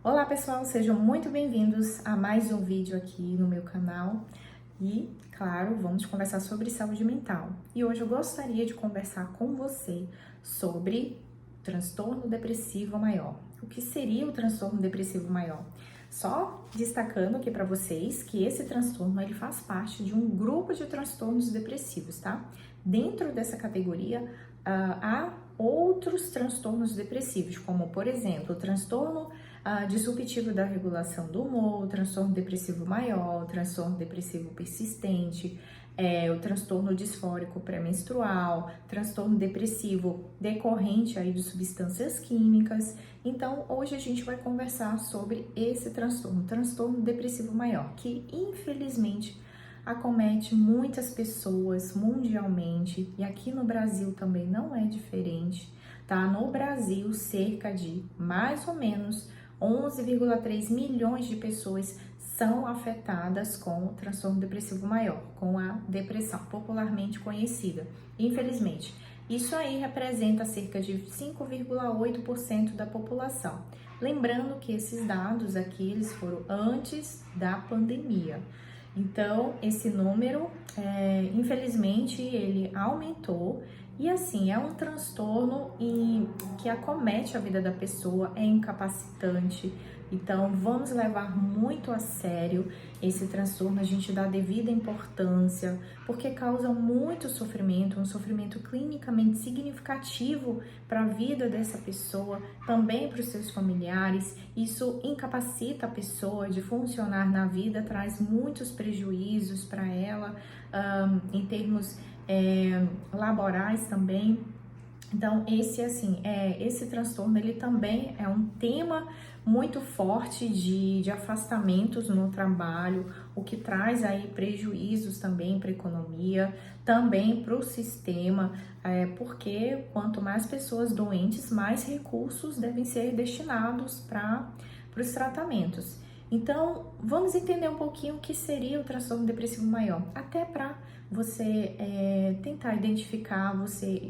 Olá pessoal, sejam muito bem-vindos a mais um vídeo aqui no meu canal e, claro, vamos conversar sobre saúde mental. E hoje eu gostaria de conversar com você sobre transtorno depressivo maior. O que seria o transtorno depressivo maior? Só destacando aqui para vocês que esse transtorno ele faz parte de um grupo de transtornos depressivos, tá? Dentro dessa categoria, há outros transtornos depressivos, como por exemplo, o transtorno disruptivo da regulação do humor, transtorno depressivo maior, transtorno depressivo persistente, o transtorno disfórico pré-menstrual, transtorno depressivo decorrente aí de substâncias químicas. Então, hoje a gente vai conversar sobre esse transtorno depressivo maior, que infelizmente acomete muitas pessoas mundialmente e aqui no Brasil também não é diferente, tá? No Brasil, cerca de mais ou menos 11,3 milhões de pessoas são afetadas com o transtorno depressivo maior, com a depressão popularmente conhecida. Infelizmente, isso aí representa cerca de 5,8% da população. Lembrando que esses dados aqui, eles foram antes da pandemia. Então, esse número, infelizmente, ele aumentou e assim, é um transtorno que acomete a vida da pessoa, é incapacitante. Então, vamos levar muito a sério esse transtorno, a gente dá devida importância, porque causa muito sofrimento, um sofrimento clinicamente significativo para a vida dessa pessoa, também para os seus familiares. Isso incapacita a pessoa de funcionar na vida, traz muitos prejuízos para ela, em termos laborais também. Então, esse transtorno, ele também é um tema muito forte de afastamentos no trabalho, o que traz aí prejuízos também para a economia, também para o sistema, porque quanto mais pessoas doentes, mais recursos devem ser destinados para os tratamentos. Então, vamos entender um pouquinho o que seria o transtorno depressivo maior, até para você tentar identificar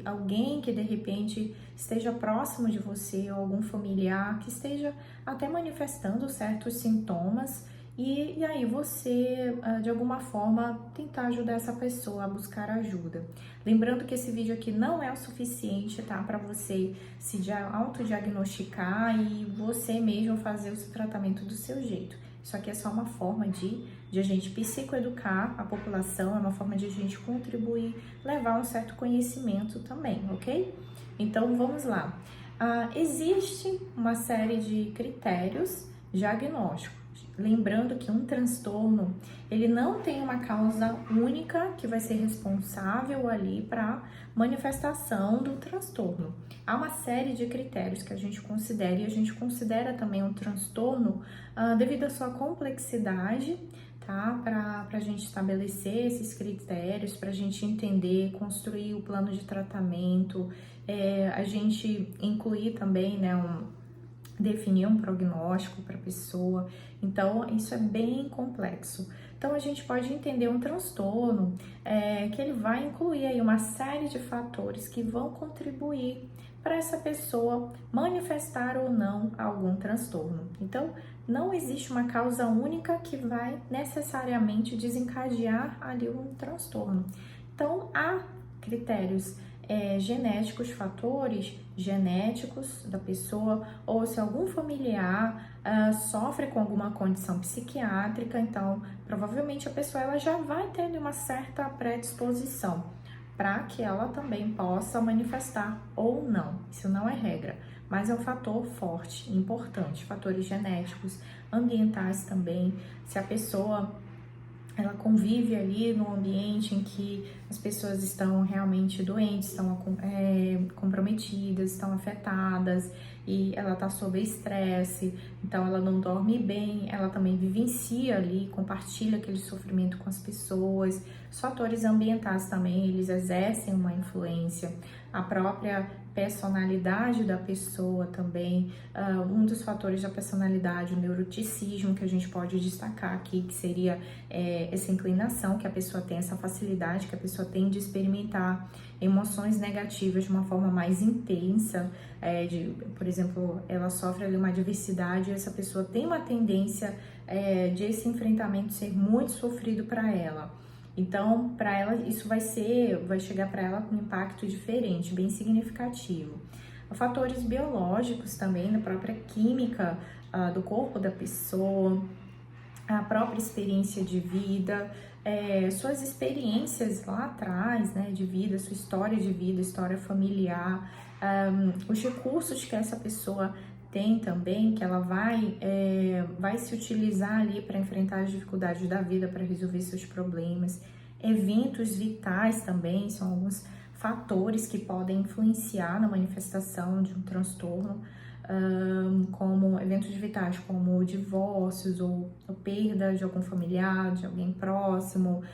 alguém que de repente esteja próximo de você ou algum familiar que esteja até manifestando certos sintomas e aí você, de alguma forma, tentar ajudar essa pessoa a buscar ajuda. Lembrando que esse vídeo aqui não é o suficiente, tá? Para você se autodiagnosticar e você mesmo fazer o seu tratamento do seu jeito. Isso aqui é só uma forma de a gente psicoeducar a população, é uma forma de a gente contribuir, levar um certo conhecimento também, ok? Então, vamos lá. Existe uma série de critérios diagnósticos. Lembrando que um transtorno, ele não tem uma causa única que vai ser responsável ali para manifestação do transtorno. Há uma série de critérios que a gente considera e a gente considera também um transtorno devido à sua complexidade, tá? Para a gente estabelecer esses critérios, para a gente entender, construir o plano de tratamento, a gente incluir também, né, definir um prognóstico para a pessoa. Então, isso é bem complexo. Então, a gente pode entender um transtorno que ele vai incluir aí uma série de fatores que vão contribuir para essa pessoa manifestar ou não algum transtorno. Então, não existe uma causa única que vai necessariamente desencadear ali um transtorno. Então, há critérios genéticos, fatores genéticos da pessoa, ou se algum familiar sofre com alguma condição psiquiátrica, então provavelmente a pessoa ela já vai tendo uma certa predisposição para que ela também possa manifestar ou não. Isso não é regra, mas é um fator forte, importante. Fatores genéticos, ambientais também. Se a pessoa ela convive ali no ambiente em que as pessoas estão realmente doentes, estão comprometidas, estão afetadas e ela está sob estresse, então ela não dorme bem, ela também vivencia ali, compartilha aquele sofrimento com as pessoas. Os fatores ambientais também, eles exercem uma influência. A própria personalidade da pessoa também. Um dos fatores da personalidade, o neuroticismo, que a gente pode destacar aqui, que seria essa inclinação que a pessoa tem, essa facilidade que a pessoa tem de experimentar emoções negativas de uma forma mais intensa. Por exemplo, ela sofre ali uma adversidade e essa pessoa tem uma tendência de esse enfrentamento ser muito sofrido para ela. Então, para ela, isso vai chegar para ela com um impacto diferente, bem significativo. Fatores biológicos também, da própria química do corpo da pessoa, a própria experiência de vida, suas experiências lá atrás, né, de vida, sua história de vida, história familiar, os recursos que essa pessoa tem também, que ela vai se utilizar ali para enfrentar as dificuldades da vida, para resolver seus problemas. Eventos vitais também são alguns fatores que podem influenciar na manifestação de um transtorno, como eventos vitais, como divórcios ou perda de algum familiar, de alguém próximo,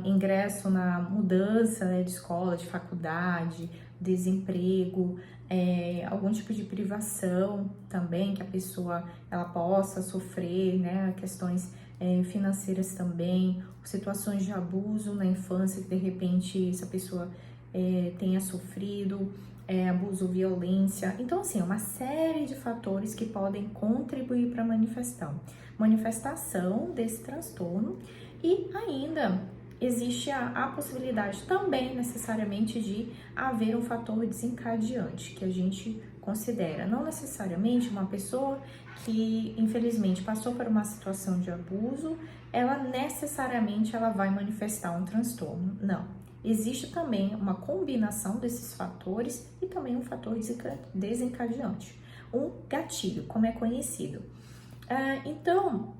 ingresso na mudança, né, de escola, de faculdade, desemprego, algum tipo de privação também que a pessoa ela possa sofrer, né, questões financeiras também, situações de abuso na infância que de repente essa pessoa tenha sofrido, abuso, violência. Então, assim, é uma série de fatores que podem contribuir para a manifestação desse transtorno. E ainda existe a possibilidade também, necessariamente, de haver um fator desencadeante, que a gente considera não necessariamente uma pessoa que, infelizmente, passou por uma situação de abuso, ela necessariamente vai manifestar um transtorno. Não. Existe também uma combinação desses fatores e também um fator desencadeante, um gatilho, como é conhecido. Então,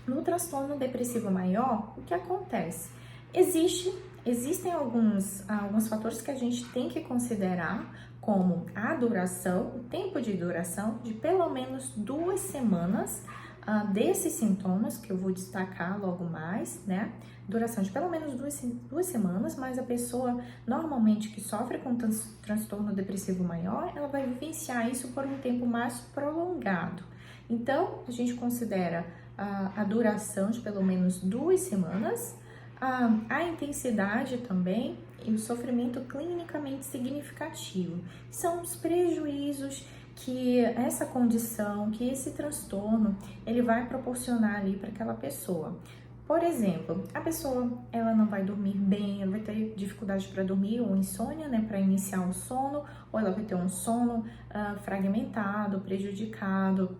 no transtorno depressivo maior, o que acontece? Existem alguns fatores que a gente tem que considerar, como a duração, o tempo de duração de pelo menos 2 semanas desses sintomas, que eu vou destacar logo mais, né? Duração de pelo menos 2 semanas, mas a pessoa normalmente que sofre com transtorno depressivo maior, ela vai vivenciar isso por um tempo mais prolongado. Então, a gente considera a duração de pelo menos 2 semanas, a intensidade também e o sofrimento clinicamente significativo. São os prejuízos que essa condição, que esse transtorno, ele vai proporcionar ali para aquela pessoa. Por exemplo, a pessoa ela não vai dormir bem, ela vai ter dificuldade para dormir ou insônia, né, para iniciar o sono, ou ela vai ter um sono fragmentado, prejudicado.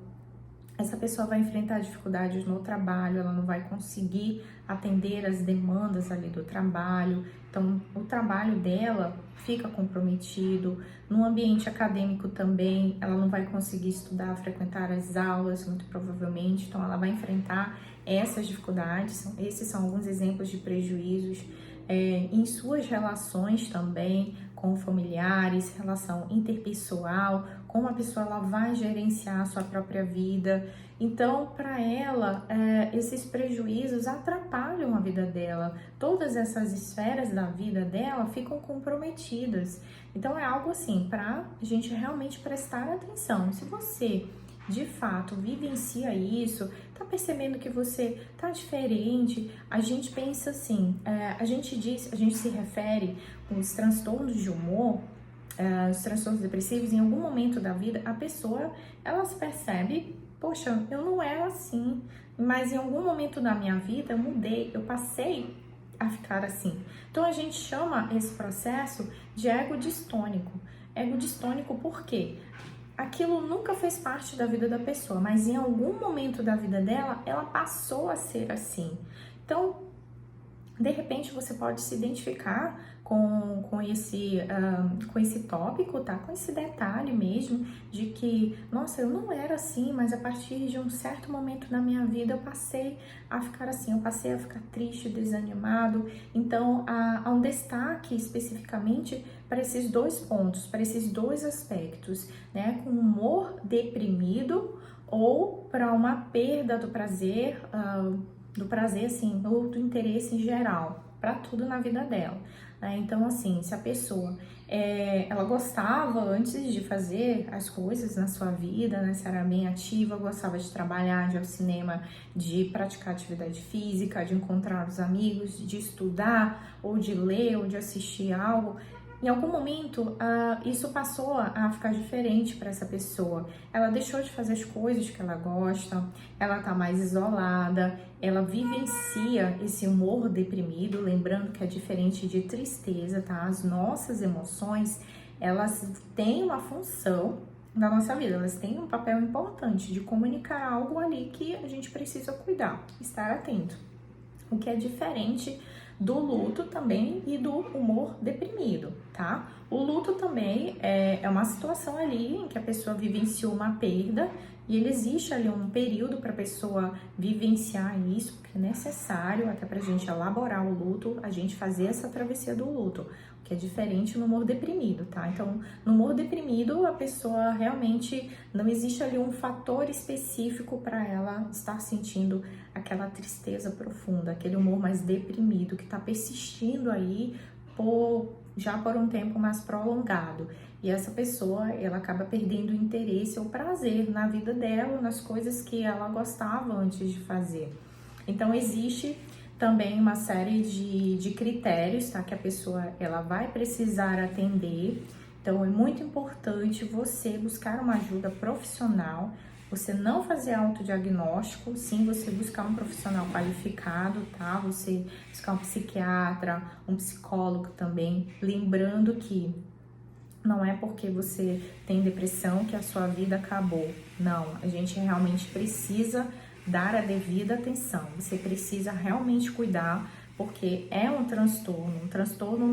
Essa pessoa vai enfrentar dificuldades no trabalho, ela não vai conseguir atender as demandas ali do trabalho, então o trabalho dela fica comprometido. No ambiente acadêmico também, ela não vai conseguir estudar, frequentar as aulas, muito provavelmente, então ela vai enfrentar essas dificuldades. Esses são alguns exemplos de prejuízos em suas relações também com familiares, relação interpessoal, como a pessoa ela vai gerenciar a sua própria vida. Então, para ela, esses prejuízos atrapalham a vida dela. Todas essas esferas da vida dela ficam comprometidas. Então, é algo assim, para a gente realmente prestar atenção. Se você, de fato, vivencia isso, tá percebendo que você tá diferente, a gente pensa assim, a gente se refere aos transtornos de humor, os transtornos depressivos, em algum momento da vida, a pessoa, ela se percebe, poxa, eu não era assim, mas em algum momento da minha vida eu mudei, eu passei a ficar assim. Então, a gente chama esse processo de ego distônico. Ego distônico por quê? Aquilo nunca fez parte da vida da pessoa, mas em algum momento da vida dela, ela passou a ser assim. Então, de repente, você pode se identificar com esse tópico, tá? Com esse detalhe mesmo de que, nossa, eu não era assim, mas a partir de um certo momento na minha vida eu passei a ficar assim, eu passei a ficar triste, desanimado. Então, há um destaque especificamente para esses 2 pontos, para esses 2 aspectos, né? Com humor deprimido ou para uma perda do prazer, assim, ou do interesse em geral, para tudo na vida dela. né? Então, assim, se a pessoa ela gostava antes de fazer as coisas na sua vida, né? Se era bem ativa, gostava de trabalhar, de ir ao cinema, de praticar atividade física, de encontrar os amigos, de estudar, ou de ler, ou de assistir algo. Em algum momento, isso passou a ficar diferente para essa pessoa. Ela deixou de fazer as coisas que ela gosta, ela tá mais isolada, ela vivencia esse humor deprimido, lembrando que é diferente de tristeza, tá? As nossas emoções, elas têm uma função na nossa vida, elas têm um papel importante de comunicar algo ali que a gente precisa cuidar, estar atento. O que é diferente do luto também e do humor deprimido, tá? O luto também é uma situação ali em que a pessoa vivenciou uma perda e ele existe ali um período para a pessoa vivenciar isso, porque é necessário até para a gente elaborar o luto, a gente fazer essa travessia do luto, o que é diferente no humor deprimido, tá? Então, no humor deprimido, a pessoa realmente não existe ali um fator específico para ela estar sentindo aquela tristeza profunda, aquele humor mais deprimido que está persistindo aí já por um tempo mais prolongado. E essa pessoa, ela acaba perdendo o interesse ou prazer na vida dela, nas coisas que ela gostava antes de fazer. Então, existe também uma série de critérios, tá? Que a pessoa, ela vai precisar atender. Então, é muito importante você buscar uma ajuda profissional, você não fazer autodiagnóstico, sim, você buscar um profissional qualificado, tá? Você buscar um psiquiatra, um psicólogo também, lembrando que não é porque você tem depressão que a sua vida acabou. Não, a gente realmente precisa dar a devida atenção. Você precisa realmente cuidar, porque é um transtorno. Um transtorno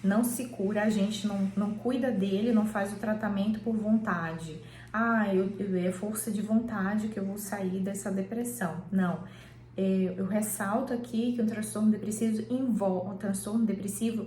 não se cura, a gente não cuida dele, não faz o tratamento por vontade. É força de vontade que eu vou sair dessa depressão. Não. Eu ressalto aqui que o transtorno depressivo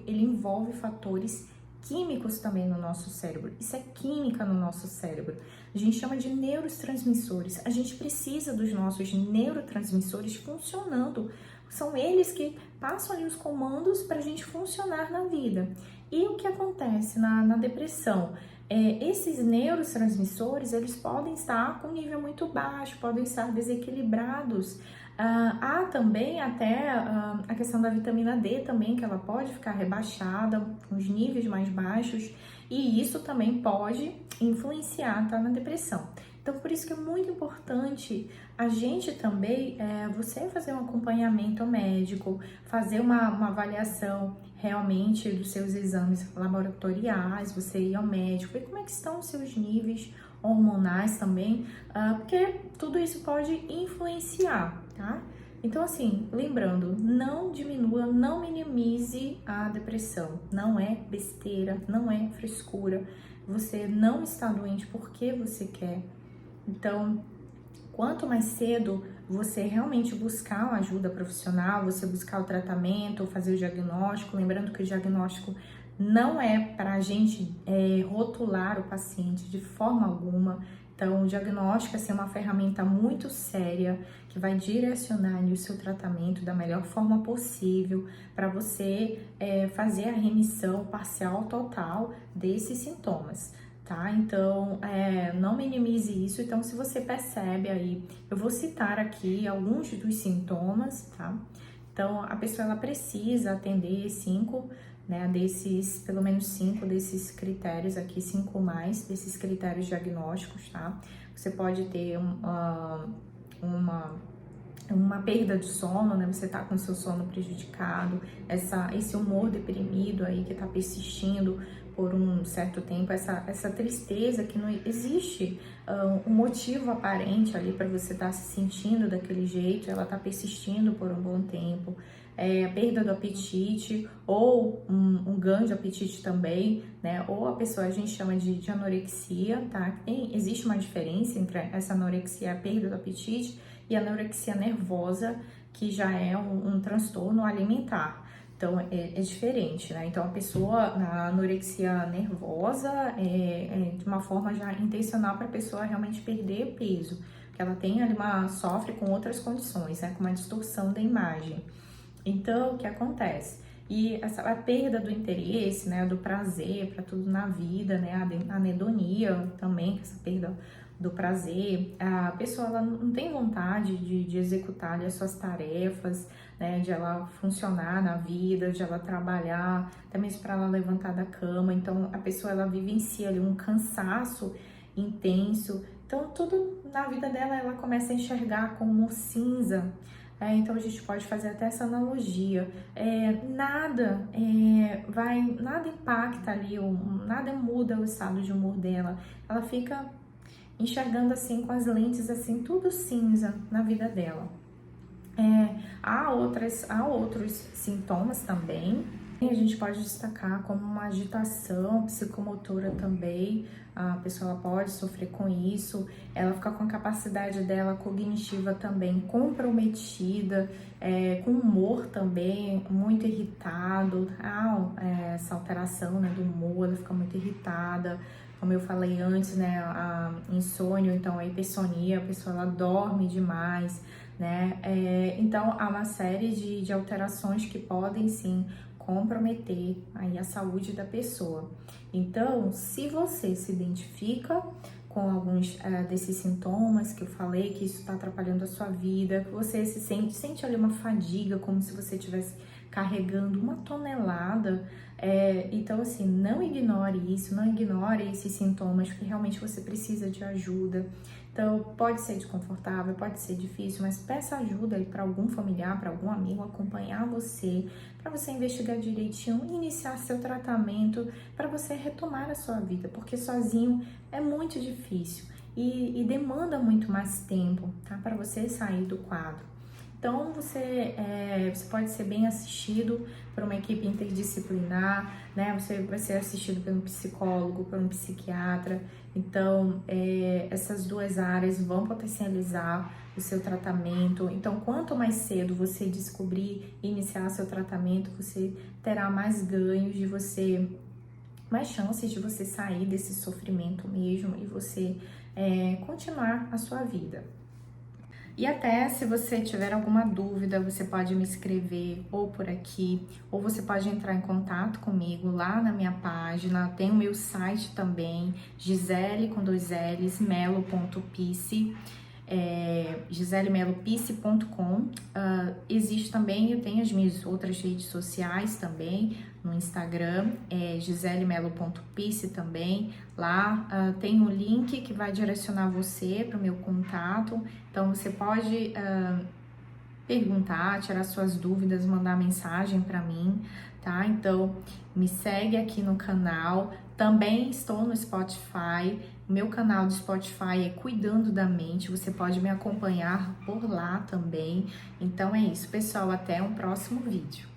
ele envolve fatores químicos também no nosso cérebro. Isso é química no nosso cérebro. A gente chama de neurotransmissores. A gente precisa dos nossos neurotransmissores funcionando. São eles que passam ali os comandos para a gente funcionar na vida. E o que acontece na depressão? Esses neurotransmissores, eles podem estar com nível muito baixo, podem estar desequilibrados. Há também até a questão da vitamina D também, que ela pode ficar rebaixada, com os níveis mais baixos, e isso também pode influenciar, tá, na depressão. Então, por isso que é muito importante a gente também, você fazer um acompanhamento médico, fazer uma avaliação realmente dos seus exames laboratoriais, você ir ao médico, ver como é que estão os seus níveis hormonais também, porque tudo isso pode influenciar, tá? Então, assim, lembrando, não diminua, não minimize a depressão. Não é besteira, não é frescura. Você não está doente porque você quer. Então, quanto mais cedo você realmente buscar uma ajuda profissional, você buscar o tratamento, fazer o diagnóstico, lembrando que o diagnóstico não é para a gente rotular o paciente de forma alguma. Então, o diagnóstico é ser uma ferramenta muito séria que vai direcionar ali o seu tratamento da melhor forma possível para você fazer a remissão parcial ou total desses sintomas, tá? Então, não minimize isso. Então, se você percebe aí, eu vou citar aqui alguns dos sintomas, tá? Então, a pessoa, ela precisa atender pelo menos 5 desses critérios aqui, 5 mais desses critérios diagnósticos, tá? Você pode ter uma perda de sono, né? Você tá com seu sono prejudicado, esse humor deprimido aí que tá persistindo por um certo tempo, essa tristeza que não existe um motivo aparente ali para você estar se sentindo daquele jeito, ela tá persistindo por um bom tempo. A perda do apetite ou um ganho de apetite também, né? Ou a pessoa, a gente chama de anorexia, tá? Existe uma diferença entre essa anorexia, a perda do apetite, e a anorexia nervosa, que já é um transtorno alimentar. Então, é diferente, né? Então, a pessoa, na anorexia nervosa, de uma forma já intencional para a pessoa realmente perder peso, que ela tem ali sofre com outras condições, né? Com uma distorção da imagem. Então, o que acontece? E a perda do interesse, né, do prazer para tudo na vida, né, a anedonia também, essa perda do prazer, a pessoa ela não tem vontade de executar ali as suas tarefas, né, de ela funcionar na vida, de ela trabalhar, até mesmo para ela levantar da cama. Então a pessoa ela vivencia ali um cansaço intenso. Então tudo na vida dela ela começa a enxergar como cinza. Então a gente pode fazer até essa analogia. Nada impacta ali, nada muda o estado de humor dela. Ela fica enxergando assim com as lentes assim tudo cinza na vida dela. Há outros sintomas também. A gente pode destacar como uma agitação psicomotora também. A pessoa pode sofrer com isso. Ela fica com a capacidade dela cognitiva também comprometida, com humor também muito irritado. Essa alteração, né, do humor, ela fica muito irritada. Como eu falei antes, né, a insônia, então a hipersonia, a pessoa ela dorme demais, né? Então há uma série de alterações que podem sim comprometer aí a saúde da pessoa. Então, se você se identifica com alguns desses sintomas que eu falei, que isso está atrapalhando a sua vida, que você sente ali uma fadiga, como se você estivesse carregando uma tonelada, então assim, não ignore isso, não ignore esses sintomas, porque realmente você precisa de ajuda. Então, pode ser desconfortável, pode ser difícil, mas peça ajuda para algum familiar, para algum amigo acompanhar você, para você investigar direitinho, iniciar seu tratamento, para você retomar a sua vida, porque sozinho é muito difícil e demanda muito mais tempo, tá? Para você sair do quadro. Então, você pode ser bem assistido por uma equipe interdisciplinar, né? Você vai ser assistido por um psicólogo, por um psiquiatra. Então, essas duas áreas vão potencializar o seu tratamento. Então, quanto mais cedo você descobrir e iniciar seu tratamento, você terá mais ganhos mais chances de você sair desse sofrimento mesmo e você continuar a sua vida. E até se você tiver alguma dúvida, você pode me escrever ou por aqui, ou você pode entrar em contato comigo lá na minha página. Tem o meu site também, Gisele com 2 L's, melo.pice, giselemelo.pice.com. Existe também, eu tenho as minhas outras redes sociais também, no Instagram, giselemelo.pice também. Lá tem um link que vai direcionar você para o meu contato, então você pode perguntar, tirar suas dúvidas, mandar mensagem para mim, tá? Então me segue aqui no canal, também estou no Spotify, meu canal do Spotify é Cuidando da Mente, você pode me acompanhar por lá também. Então é isso, pessoal, até um próximo vídeo.